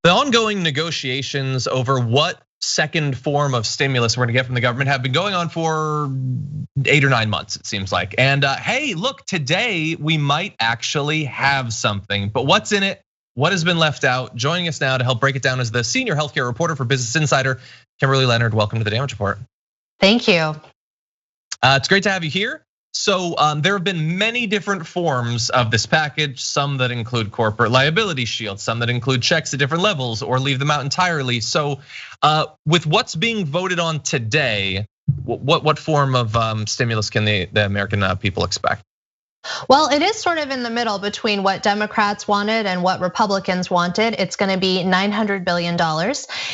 The ongoing negotiations over what second form of stimulus we're gonna get from the government have been going on for 8 or 9 months, it seems like. And hey, look, today we might actually have something, but what's in it? What has been left out? Joining us now to help break it down is the senior healthcare reporter for Business Insider, Kimberly Leonard. Welcome to the Damage Report. Thank you. It's great to have you here. So there have been many different forms of this package, some that include corporate liability shields, some that include checks at different levels or leave them out entirely. So with what's being voted on today, what form of stimulus can the American people expect? Well, it is sort of in the middle between what Democrats wanted and what Republicans wanted. It's going to be $900 billion.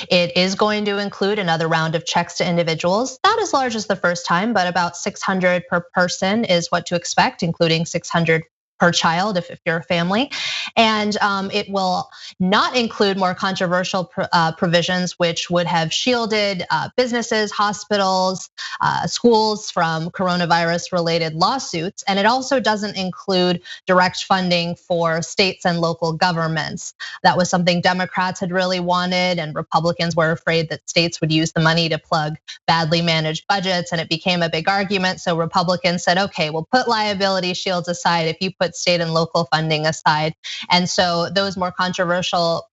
It is going to include another round of checks to individuals, not as large as the first time, but about 600 per person is what to expect, including 600 per child if you're a family. And it will not include more controversial provisions, which would have shielded businesses, hospitals, schools from coronavirus related lawsuits. And it also doesn't include direct funding for states and local governments. That was something Democrats had really wanted, and Republicans were afraid that states would use the money to plug badly managed budgets, and it became a big argument. So Republicans said, okay, we'll put liability shields aside if you put state and local funding aside. And so those more controversial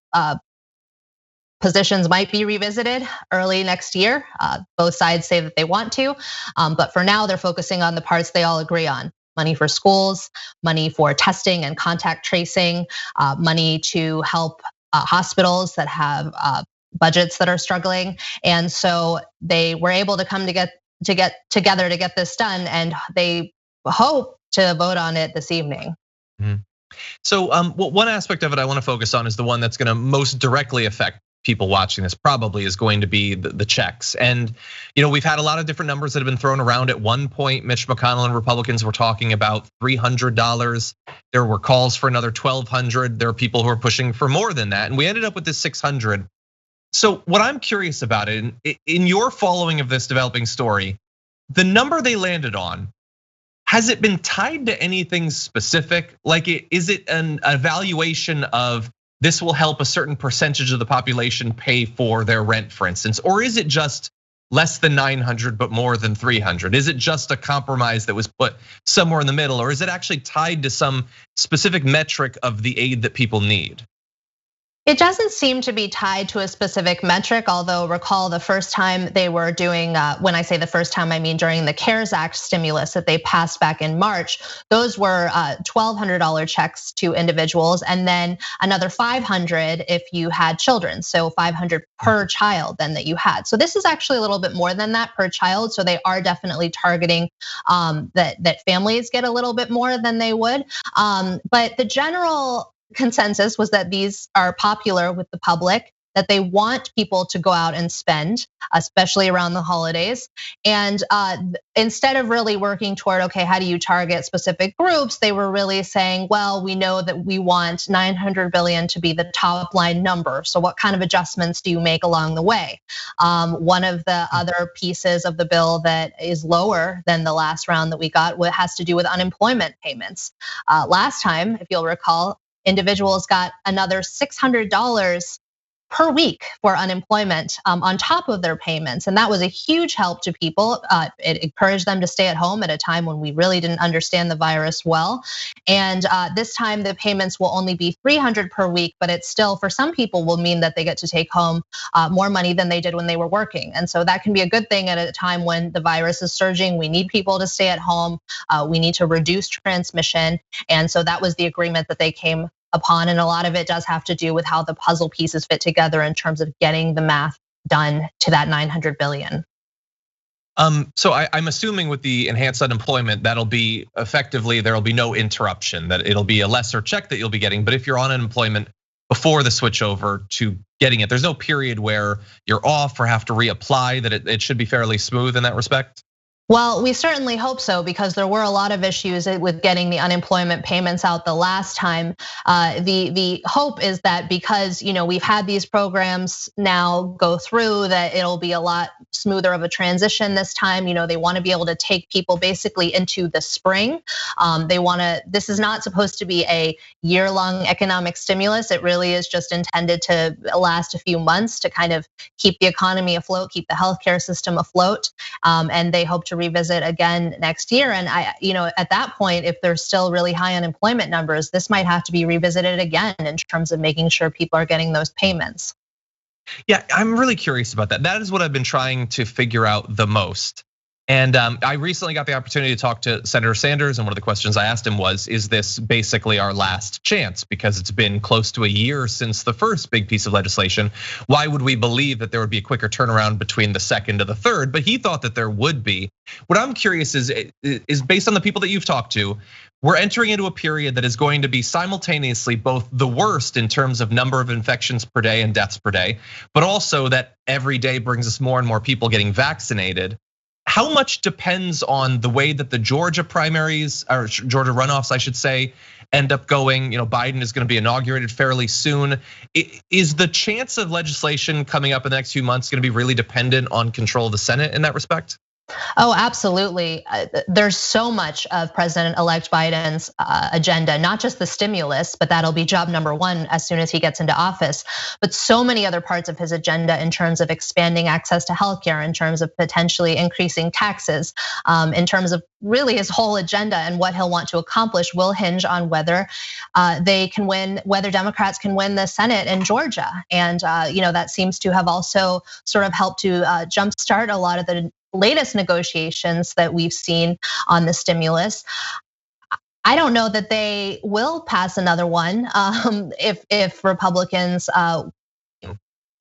positions might be revisited early next year. Both sides say that they want to, but for now they're focusing on the parts they all agree on. Money for schools, money for testing and contact tracing, money to help hospitals that have budgets that are struggling. And so they were able to come to get together to get this done, and they hope to vote on it this evening. So one aspect of it I want to focus on is the one that's going to most directly affect people watching this, probably is going to be the checks. And we've had a lot of different numbers that have been thrown around. At one point, Mitch McConnell and Republicans were talking about $300. There were calls for another $1,200. There are people who are pushing for more than that. And we ended up with this $600. So what I'm curious about in your following of this developing story, the number they landed on, has it been tied to anything specific? Like, is it an evaluation of this will help a certain percentage of the population pay for their rent, for instance? Or is it just less than 900, but more than 300? Is it just a compromise that was put somewhere in the middle? Or is it actually tied to some specific metric of the aid that people need? It doesn't seem to be tied to a specific metric, although recall the first time they were doing, when I say the first time, I mean during the CARES Act stimulus that they passed back in March, those were $1,200 checks to individuals, and then another $500 if you had children, so $500 per child then that you had. So this is actually a little bit more than that per child, so they are definitely targeting that families get a little bit more than they would. But the general consensus was that these are popular with the public, that they want people to go out and spend, especially around the holidays. And instead of really working toward, okay, how do you target specific groups? They were really saying, well, we know that we want 900 billion to be the top line number. So what kind of adjustments do you make along the way? One of the other pieces of the bill that is lower than the last round that we got has to do with unemployment payments. Last time, if you'll recall, individuals got another $600 per week for unemployment on top of their payments. And that was a huge help to people. It encouraged them to stay at home at a time when we really didn't understand the virus well. And this time the payments will only be $300 per week, but it still, for some people, will mean that they get to take home more money than they did when they were working. And so that can be a good thing at a time when the virus is surging. We need people to stay at home. We need to reduce transmission. And so that was the agreement that they came upon, and a lot of it does have to do with how the puzzle pieces fit together in terms of getting the math done to that 900 billion. So I'm assuming with the enhanced unemployment, that'll be effectively, there'll be no interruption, that it'll be a lesser check that you'll be getting. But if you're on unemployment before the switch over to getting it, there's no period where you're off or have to reapply, that it should be fairly smooth in that respect? Well, we certainly hope so, because there were a lot of issues with getting the unemployment payments out the last time. The hope is that because we've had these programs now go through, that it'll be a lot smoother of a transition this time. They want to be able to take people basically into the spring. This is not supposed to be a year-long economic stimulus. It really is just intended to last a few months to kind of keep the economy afloat, keep the healthcare system afloat, and they hope to revisit again next year. And at that point, if there's still really high unemployment numbers, this might have to be revisited again in terms of making sure people are getting those payments. Yeah, I'm really curious about that. That is what I've been trying to figure out the most. And I recently got the opportunity to talk to Senator Sanders, and one of the questions I asked him was, is this basically our last chance? Because it's been close to a year since the first big piece of legislation. Why would we believe that there would be a quicker turnaround between the second to the third? But he thought that there would be. What I'm curious is based on the people that you've talked to, we're entering into a period that is going to be simultaneously both the worst in terms of number of infections per day and deaths per day, but also that every day brings us more and more people getting vaccinated. How much depends on the way that the Georgia primaries, or Georgia runoffs, I should say, end up going? Biden is going to be inaugurated fairly soon. Is the chance of legislation coming up in the next few months going to be really dependent on control of the Senate in that respect? Oh, absolutely. There's so much of President-elect Biden's agenda, not just the stimulus, but that'll be job number one as soon as he gets into office, but so many other parts of his agenda in terms of expanding access to healthcare, in terms of potentially increasing taxes, in terms of really his whole agenda and what he'll want to accomplish will hinge on whether whether Democrats can win the Senate in Georgia. And that seems to have also sort of helped to jumpstart a lot of the latest negotiations that we've seen on the stimulus. I don't know that they will pass another one if Republicans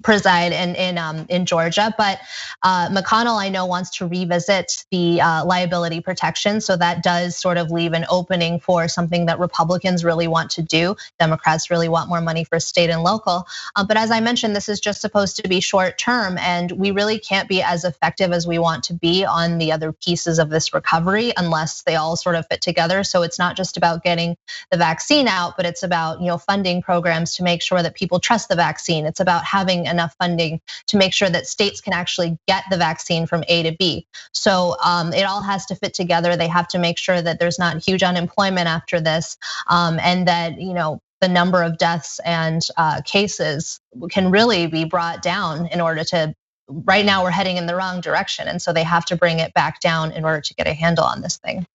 preside in Georgia, but McConnell, I know, wants to revisit the liability protection, so that does sort of leave an opening for something that Republicans really want to do. Democrats really want more money for state and local, but as I mentioned, this is just supposed to be short term, and we really can't be as effective as we want to be on the other pieces of this recovery unless they all sort of fit together. So it's not just about getting the vaccine out, but it's about funding programs to make sure that people trust the vaccine. It's about having enough funding to make sure that states can actually get the vaccine from A to B. So it all has to fit together. They have to make sure that there's not huge unemployment after this, and that the number of deaths and cases can really be brought down in order to. Right now we're heading in the wrong direction, and so they have to bring it back down in order to get a handle on this thing.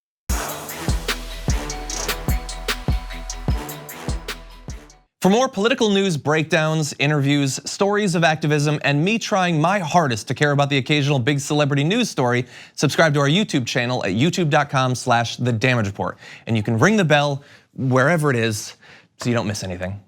For more political news breakdowns, interviews, stories of activism, and me trying my hardest to care about the occasional big celebrity news story, subscribe to our YouTube channel at youtube.com/thedamagereport. And you can ring the bell wherever it is so you don't miss anything.